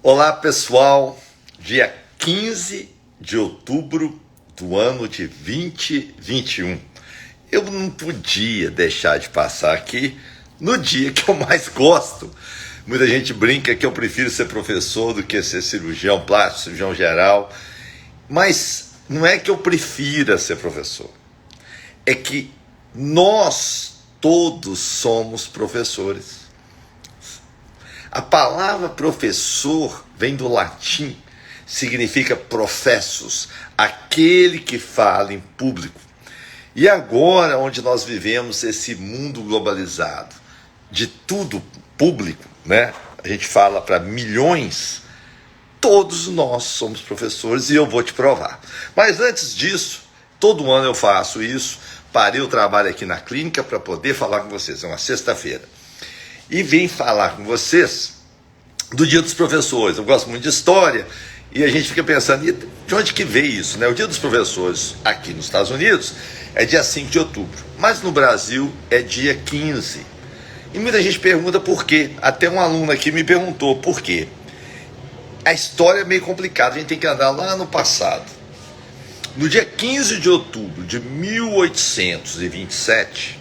Olá pessoal, dia 15 de outubro do ano de 2021. Eu não podia deixar de passar aqui no dia que eu mais gosto. Muita gente brinca que eu prefiro ser professor do que ser cirurgião plástico, cirurgião geral. Mas não é que eu prefira ser professor. É que nós todos somos professores. A palavra professor vem do latim, significa professus, aquele que fala em público. E agora, onde nós vivemos esse mundo globalizado, de tudo público, né? A gente fala para milhões, todos nós somos professores e eu vou te provar. Mas antes disso, todo ano eu faço isso, parei o trabalho aqui na clínica para poder falar com vocês, é uma sexta-feira. E vim falar com vocês do Dia dos Professores. Eu gosto muito de história e a gente fica pensando, de onde que veio isso, né? O Dia dos Professores aqui nos Estados Unidos é dia 5 de outubro, mas no Brasil é dia 15. E muita gente pergunta por quê. Até um aluno aqui me perguntou por quê. A história é meio complicada, a gente tem que andar lá no passado. No dia 15 de outubro de 1827,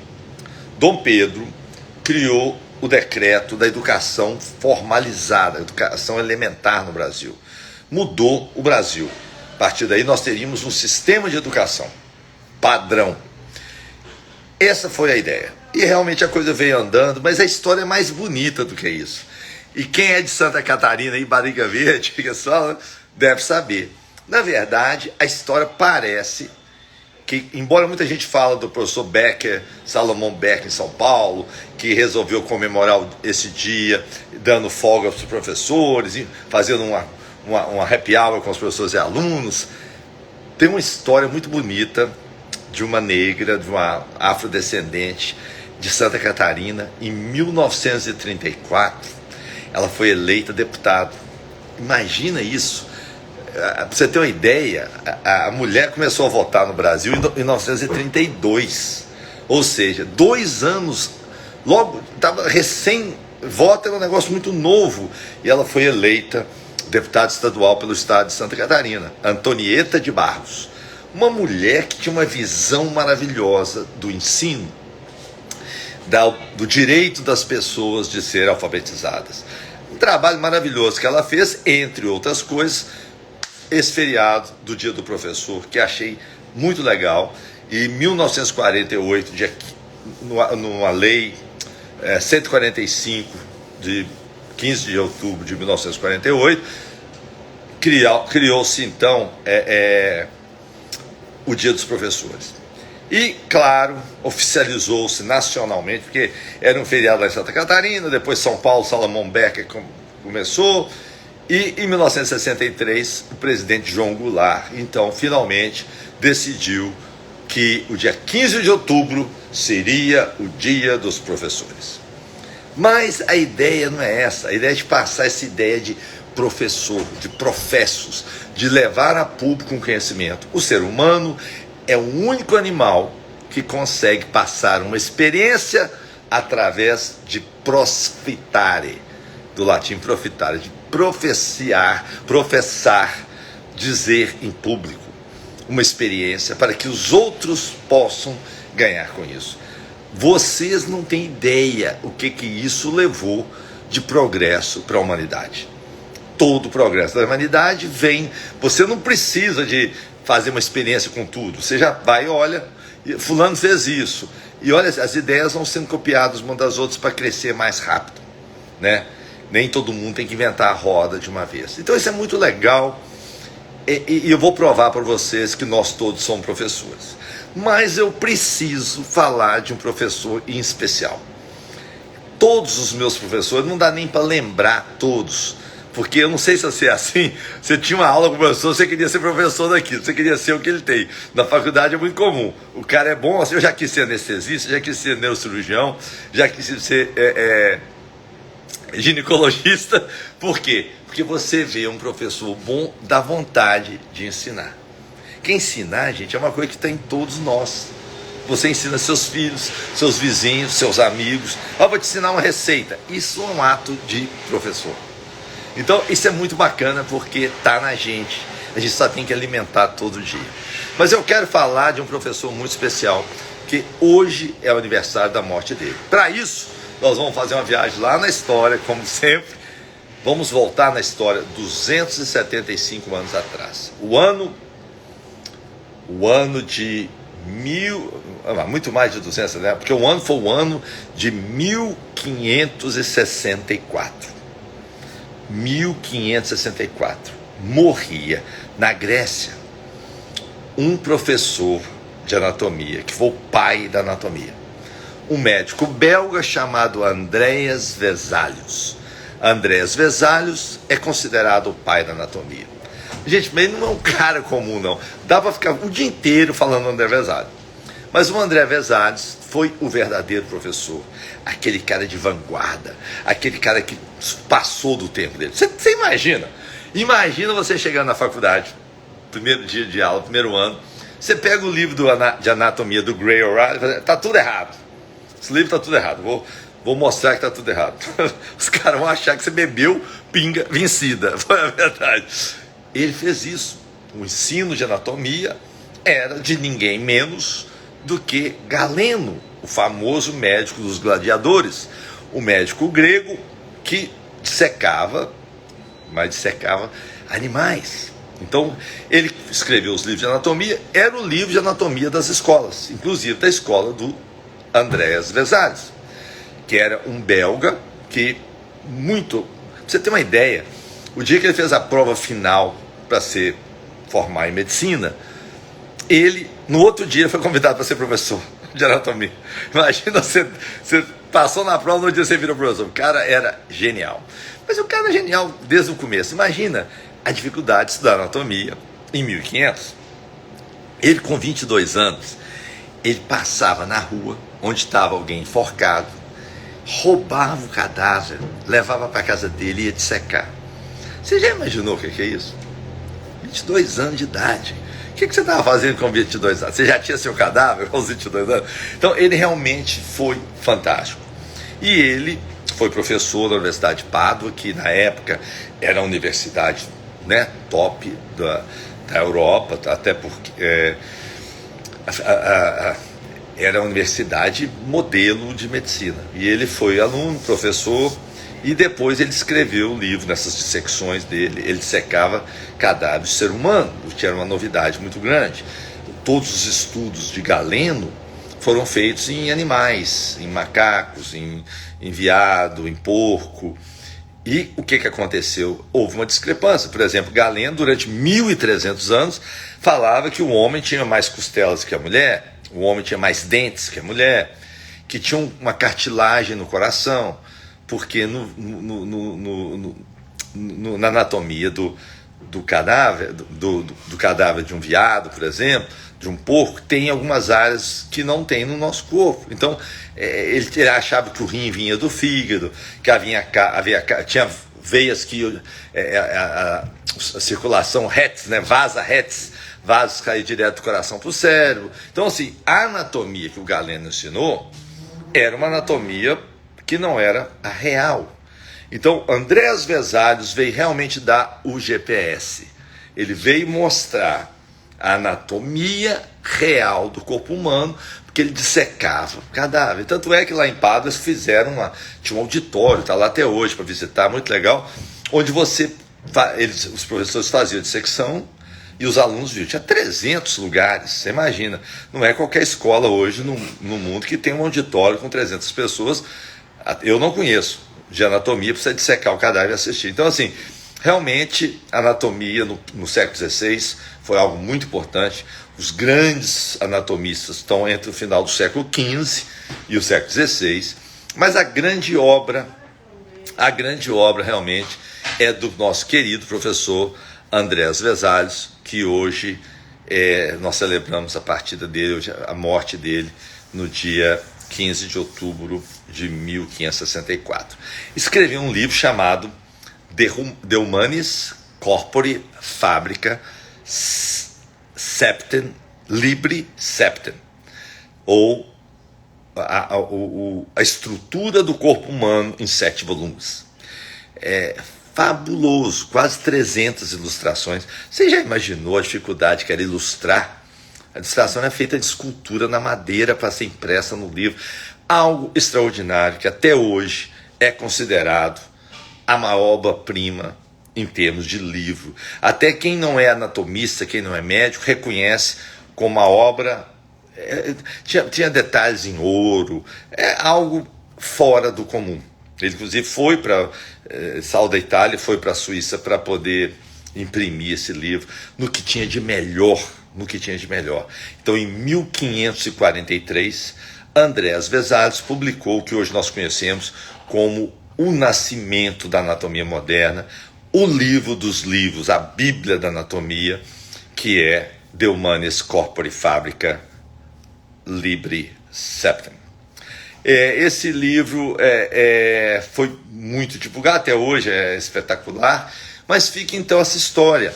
Dom Pedro criou o decreto da educação formalizada, educação elementar no Brasil. Mudou o Brasil. A partir daí nós teríamos um sistema de educação padrão. Essa foi a ideia. E realmente a coisa veio andando, mas a história é mais bonita do que isso. E quem é de Santa Catarina e Barriga Verde, deve saber. Na verdade, a história parece que, embora muita gente fala do professor Becker, Salomão Becker em São Paulo, que resolveu comemorar esse dia, dando folga para os professores, fazendo uma happy hour com os professores e alunos, tem uma história muito bonita de uma negra, de uma afrodescendente de Santa Catarina. Em 1934, ela foi eleita deputada. Imagina isso. Para você ter uma ideia, a mulher começou a votar no Brasil em 1932, ou seja, 2 anos, logo, estava recém-voto, era um negócio muito novo, e ela foi eleita deputada estadual pelo estado de Santa Catarina, Antonieta de Barros, uma mulher que tinha uma visão maravilhosa do ensino, do direito das pessoas de serem alfabetizadas. Um trabalho maravilhoso que ela fez, entre outras coisas, esse feriado do Dia do Professor, que achei muito legal. E em 1948, numa lei 145 de 15 de outubro de 1948, criou-se então o Dia dos Professores. E, claro, oficializou-se nacionalmente, porque era um feriado lá em Santa Catarina, depois São Paulo, Salomão Becker começou. E em 1963, o presidente João Goulart, então, finalmente decidiu que o dia 15 de outubro seria o Dia dos Professores. Mas a ideia não é essa, a ideia é de passar essa ideia de professor, de professos, de levar a público um conhecimento. O ser humano é o único animal que consegue passar uma experiência através de prosfitare, do latim profitare, de professar, dizer em público uma experiência para que os outros possam ganhar com isso. Vocês não têm ideia o que isso levou de progresso para a humanidade. Todo o progresso da humanidade vem, você não precisa de fazer uma experiência com tudo, você já vai e olha, fulano fez isso, e olha, as ideias vão sendo copiadas umas das outras para crescer mais rápido, né? Nem todo mundo tem que inventar a roda de uma vez. Então isso é muito legal e eu vou provar para vocês que nós todos somos professores. Mas eu preciso falar de um professor em especial. Todos os meus professores, não dá nem para lembrar todos, porque eu não sei se você é assim, você tinha uma aula com o professor, você queria ser professor daquilo, você queria ser o que ele tem. Na faculdade é muito comum, o cara é bom, assim, eu já quis ser anestesista, já quis ser neurocirurgião, já quis ser ginecologista. Por quê? Porque você vê um professor bom, dá vontade de ensinar. Quem ensinar, gente, é uma coisa que está em todos nós. Você ensina seus filhos, seus vizinhos, seus amigos. Vou te ensinar uma receita. Isso é um ato de professor. Então isso é muito bacana porque está na gente. A gente só tem que alimentar todo dia. Mas eu quero falar de um professor muito especial, que hoje é o aniversário da morte dele. Para isso, nós vamos fazer uma viagem lá na história, como sempre. Vamos voltar na história 275 anos atrás. O ano de muito mais de 200, né? Porque o ano foi o ano de 1564. 1564. Morria na Grécia um professor de anatomia, que foi o pai da anatomia. Um médico belga chamado Andreas Vesalius. Andreas Vesalius é considerado o pai da anatomia. Gente, mas ele não é um cara comum, não. Dá para ficar o dia inteiro falando André Vesalius. Mas o André Vesalius foi o verdadeiro professor. Aquele cara de vanguarda. Aquele cara que passou do tempo dele. Você imagina? Imagina você chegando na faculdade, primeiro dia de aula, primeiro ano. Você pega o livro de anatomia do Gray O'Reilly e fala, tá tudo errado. Esse livro tá tudo errado. Vou mostrar que tá tudo errado. Os caras vão achar que você bebeu pinga vencida. Foi a verdade. Ele fez isso. O ensino de anatomia era de ninguém menos do que Galeno, o famoso médico dos gladiadores. O médico grego que dissecava animais. Então, ele escreveu os livros de anatomia, era o livro de anatomia das escolas, inclusive da escola do Andreas Vesalius, que era um belga que pra você ter uma ideia, o dia que ele fez a prova final para se formar em medicina, ele, no outro dia, foi convidado para ser professor de anatomia. Imagina, você passou na prova, no dia você virou professor. O cara era genial. Mas o cara é genial desde o começo. Imagina a dificuldade de estudar anatomia em 1500. Ele, com 22 anos, ele passava na rua, onde estava alguém enforcado, roubava o cadáver, levava para casa dele e ia dissecar. Você já imaginou o que é isso? 22 anos de idade. O que você estava fazendo com 22 anos? Você já tinha seu cadáver aos 22 anos? Então, ele realmente foi fantástico. E ele foi professor da Universidade de Pádua, que na época era a universidade, né, top da Europa, até porque era a universidade modelo de medicina. E ele foi aluno, professor, e depois ele escreveu o livro, nessas dissecções dele, ele dissecava cadáveres de ser humano, o que era uma novidade muito grande. Todos os estudos de Galeno foram feitos em animais, em macacos, em veado, em porco. E o que aconteceu? Houve uma discrepância. Por exemplo, Galeno, durante 1.300 anos, falava que o homem tinha mais costelas que a mulher, o homem tinha mais dentes que a mulher, que tinha uma cartilagem no coração, porque na anatomia do cadáver, do cadáver de um veado, por exemplo, de um porco, tem algumas áreas que não tem no nosso corpo. Então, ele achava que o rim vinha do fígado, que tinha veias que a circulação retes, né, vaza retes, vasos caíam direto do coração para o cérebro. Então, assim, a anatomia que o Galeno ensinou era uma anatomia que não era a real. Então, Andreas Vesalius veio realmente dar o GPS. Ele veio mostrar a anatomia real do corpo humano, porque ele dissecava o cadáver. Tanto é que lá em Pádua fizeram tinha um auditório, está lá até hoje para visitar, muito legal, onde os professores faziam dissecção e os alunos viam. Tinha 300 lugares, você imagina. Não é qualquer escola hoje no mundo que tem um auditório com 300 pessoas. Eu não conheço de anatomia para você dissecar o cadáver e assistir. Então, assim, realmente, a anatomia no século XVI foi algo muito importante. Os grandes anatomistas estão entre o final do século XV e o século XVI. Mas a grande obra realmente é do nosso querido professor Andreas Vesalius, que hoje nós celebramos a partida dele, a morte dele, no dia 15 de outubro de 1564. Escreveu um livro chamado De Humanis Corpore Fabrica Septem Libri Septem, ou a estrutura do corpo humano em 7 volumes. fabuloso, quase 300 ilustrações. Você já imaginou a dificuldade que era ilustrar? A ilustração é feita de escultura na madeira para ser impressa no livro. Algo extraordinário que até hoje é considerado a maior obra-prima em termos de livro. Até quem não é anatomista, quem não é médico, reconhece como a obra... tinha detalhes em ouro, é algo fora do comum. Ele, inclusive, saiu da Itália, foi para a Suíça para poder imprimir esse livro no que tinha de melhor. Então, em 1543, Andrés Vesalius publicou o que hoje nós conhecemos como O Nascimento da Anatomia Moderna, o livro dos livros, a Bíblia da Anatomia, que é De Humanis Corpore Fabrica Libri Septem. Esse livro foi muito divulgado, até hoje é espetacular, mas fica então essa história.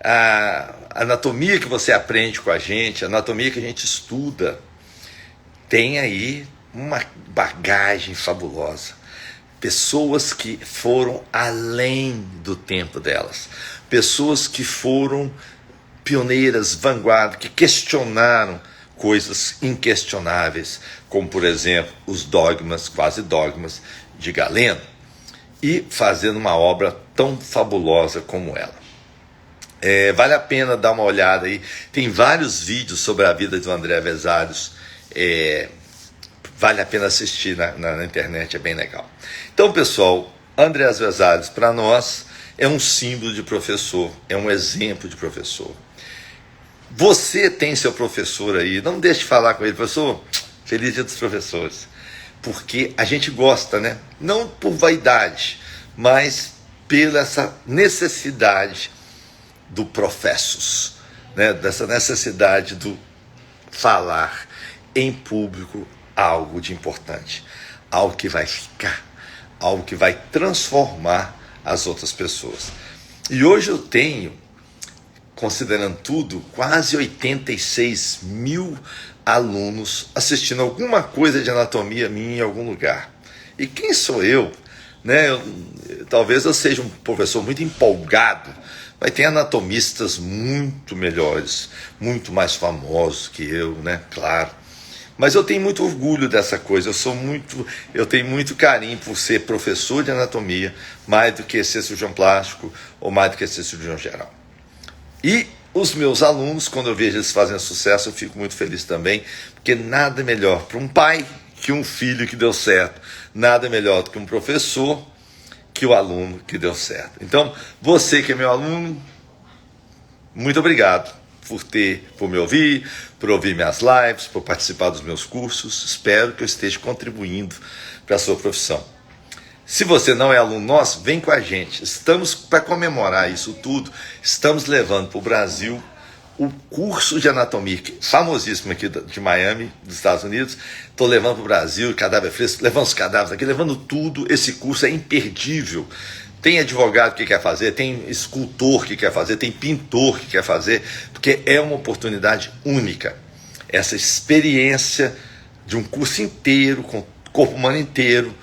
A anatomia que você aprende com a gente, a anatomia que a gente estuda, tem aí uma bagagem fabulosa. Pessoas que foram além do tempo delas, pessoas que foram pioneiras, vanguarda, que questionaram coisas inquestionáveis, como, por exemplo, os dogmas, quase dogmas, de Galeno, e fazendo uma obra tão fabulosa como ela. Vale a pena dar uma olhada aí, tem vários vídeos sobre a vida do André Vesalius, vale a pena assistir na internet, é bem legal. Então, pessoal, Andrés Vesalius, para nós, é um símbolo de professor, é um exemplo de professor. Você tem seu professor aí, não deixe de falar com ele, professor, feliz dia dos professores, porque a gente gosta, né? Não por vaidade, mas pela essa necessidade do professus, né? Dessa necessidade do falar em público algo de importante, algo que vai ficar, algo que vai transformar as outras pessoas. E hoje eu tenho, considerando tudo, quase 86 mil alunos assistindo alguma coisa de anatomia minha em algum lugar. E quem sou eu? Né? Talvez eu seja um professor muito empolgado, mas tem anatomistas muito melhores, muito mais famosos que eu, né? Claro. Mas eu tenho muito orgulho dessa coisa, eu tenho muito carinho por ser professor de anatomia, mais do que ser cirurgião plástico ou mais do que ser cirurgião geral. E os meus alunos, quando eu vejo eles fazendo sucesso, eu fico muito feliz também, porque nada melhor para um pai que um filho que deu certo, nada melhor do que um professor que o aluno que deu certo. Então, você que é meu aluno, muito obrigado por me ouvir, por ouvir minhas lives, por participar dos meus cursos. Espero que eu esteja contribuindo para a sua profissão. Se você não é aluno nosso, vem com a gente. Estamos, para comemorar isso tudo, estamos levando para o Brasil o curso de anatomia, famosíssimo aqui de Miami, dos Estados Unidos. Estou levando para o Brasil, cadáver fresco, levando os cadáveres aqui, levando tudo. Esse curso é imperdível. Tem advogado que quer fazer, tem escultor que quer fazer, tem pintor que quer fazer, porque é uma oportunidade única. Essa experiência de um curso inteiro, com o corpo humano inteiro,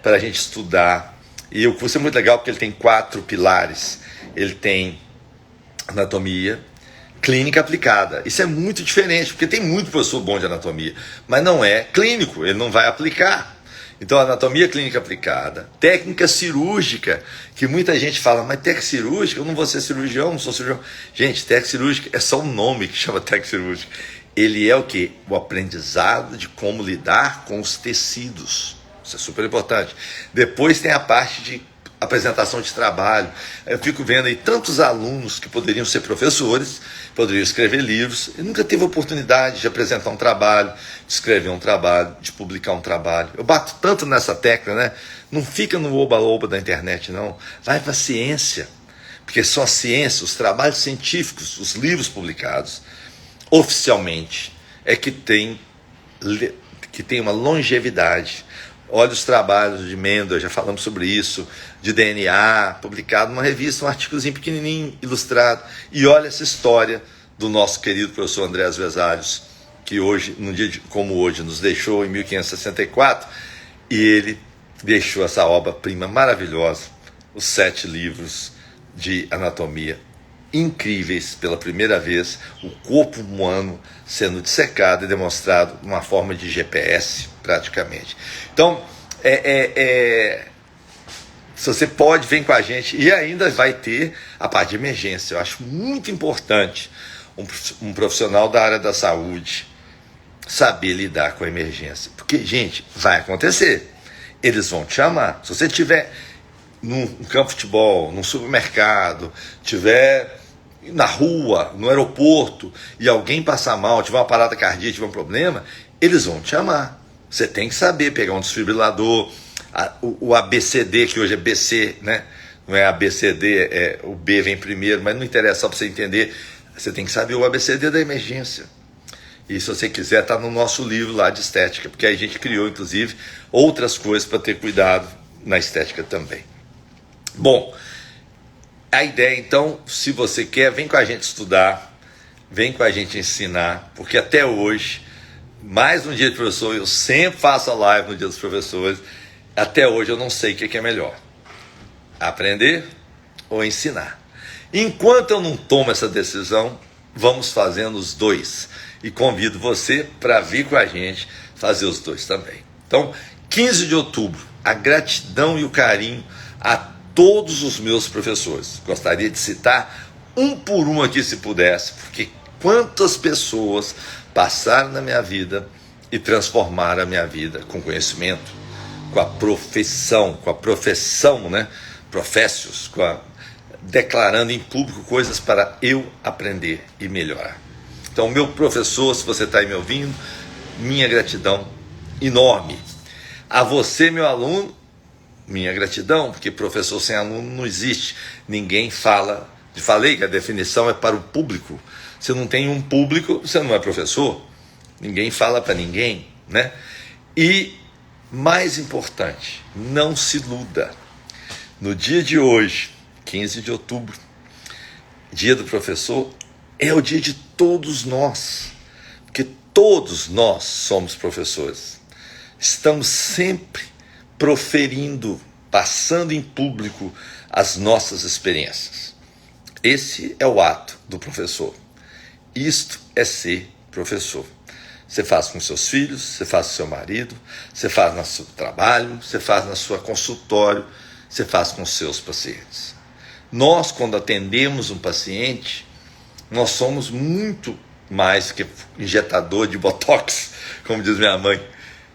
para a gente estudar. E o curso é muito legal porque ele tem 4 pilares. Ele tem anatomia, clínica aplicada. Isso é muito diferente, porque tem muito professor bom de anatomia, mas não é clínico, ele não vai aplicar. Então, anatomia clínica aplicada, técnica cirúrgica, que muita gente fala, mas técnica cirúrgica, eu não vou ser cirurgião, não sou cirurgião. Gente, técnica cirúrgica é só um nome que chama técnica cirúrgica. Ele é o quê? O aprendizado de como lidar com os tecidos. Isso é super importante. Depois tem a parte de apresentação de trabalho. Eu fico vendo aí tantos alunos que poderiam ser professores, poderiam escrever livros, e nunca teve oportunidade de apresentar um trabalho, de escrever um trabalho, de publicar um trabalho. Eu bato tanto nessa tecla, né? Não fica no oba-oba da internet, não. Vai para a ciência, porque só a ciência, os trabalhos científicos, os livros publicados, oficialmente, é que tem uma longevidade. Olha os trabalhos de Mendel, já falamos sobre isso, de DNA, publicado numa revista, um artigozinho pequenininho, ilustrado. E olha essa história do nosso querido professor Andrés Vesalius, que hoje, num dia como hoje, nos deixou em 1564, e ele deixou essa obra-prima maravilhosa os 7 livros de anatomia incríveis. Pela primeira vez, o corpo humano sendo dissecado e demonstrado numa forma de GPS, praticamente. Então, se você pode, vem com a gente. E ainda vai ter a parte de emergência. Eu acho muito importante um profissional da área da saúde saber lidar com a emergência. Porque, gente, vai acontecer. Eles vão te chamar. Se você estiver num campo de futebol, num supermercado, estiver na rua, no aeroporto, e alguém passar mal, tiver uma parada cardíaca, tiver um problema, eles vão te chamar. Você tem que saber pegar um desfibrilador, o ABCD, que hoje é BC, né? Não é ABCD, o B vem primeiro, mas não interessa, só para você entender. Você tem que saber o ABCD da emergência. E se você quiser, está no nosso livro lá de estética, porque aí a gente criou, inclusive, outras coisas para ter cuidado na estética também. Bom, a ideia, então, se você quer, vem com a gente estudar, vem com a gente ensinar, porque até hoje, mais um dia de professor, eu sempre faço a live no dia dos professores, até hoje eu não sei o que é melhor, aprender ou ensinar. Enquanto eu não tomo essa decisão, vamos fazendo os dois, e convido você para vir com a gente fazer os dois também. Então, 15 de outubro, a gratidão e o carinho a todos os meus professores. Gostaria de citar um por um aqui, se pudesse, porque quantas pessoas passaram na minha vida e transformaram a minha vida com conhecimento, com a profissão, né? Profécios, declarando em público coisas para eu aprender e melhorar. Então, meu professor, se você está aí me ouvindo, minha gratidão enorme. A você, meu aluno, minha gratidão, porque professor sem aluno não existe. Ninguém fala. Falei que a definição é para o público. Se não tem um público, você não é professor. Ninguém fala para ninguém, né? E, mais importante, não se iluda. No dia de hoje, 15 de outubro, dia do professor, é o dia de todos nós. Porque todos nós somos professores. Estamos sempre proferindo, passando em público as nossas experiências. Esse é o ato do professor. Isto é ser professor. Você faz com seus filhos, você faz com seu marido, você faz no seu trabalho, você faz na sua consultório, você faz com seus pacientes. Nós, quando atendemos um paciente, nós somos muito mais que injetador de botox, como diz minha mãe.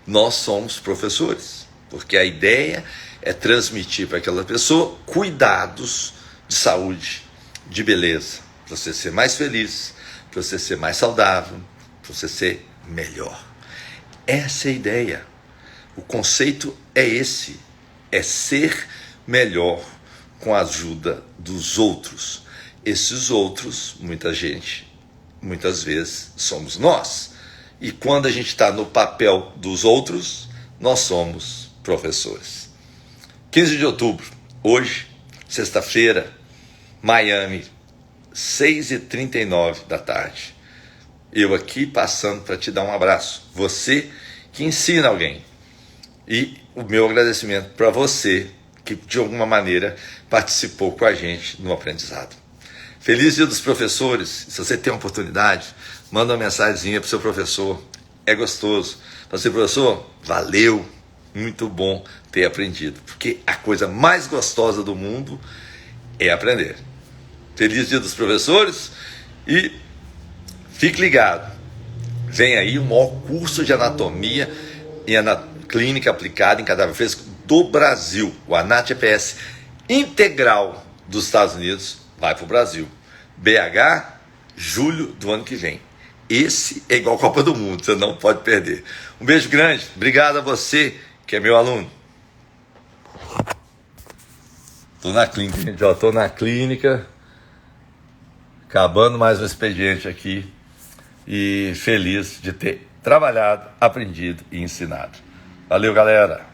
Nós somos professores. Porque a ideia é transmitir para aquela pessoa cuidados de saúde, de beleza, para você ser mais feliz, para você ser mais saudável, para você ser melhor. Essa é a ideia. O conceito é esse, é ser melhor com a ajuda dos outros. Esses outros, muitas vezes, somos nós. E quando a gente está no papel dos outros, nós somos professores. 15 de outubro, hoje, sexta-feira, Miami, 6h39 da tarde. Eu aqui passando para te dar um abraço. Você que ensina alguém. E o meu agradecimento para você que, de alguma maneira, participou com a gente no aprendizado. Feliz Dia dos Professores. Se você tem uma oportunidade, manda uma mensagenzinha para o seu professor. É gostoso. Para ser professor, valeu. Muito bom ter aprendido, porque a coisa mais gostosa do mundo é aprender. Feliz Dia dos Professores e fique ligado. Vem aí o maior curso de anatomia e clínica aplicada em cadáver fresco do Brasil. O ANAT-EPS integral dos Estados Unidos vai para o Brasil. BH, julho do ano que vem. Esse é igual a Copa do Mundo, você não pode perder. Um beijo grande, obrigado a você que é meu aluno. Estou na clínica, gente, estou na clínica, acabando mais um expediente aqui e feliz de ter trabalhado, aprendido e ensinado. Valeu, galera!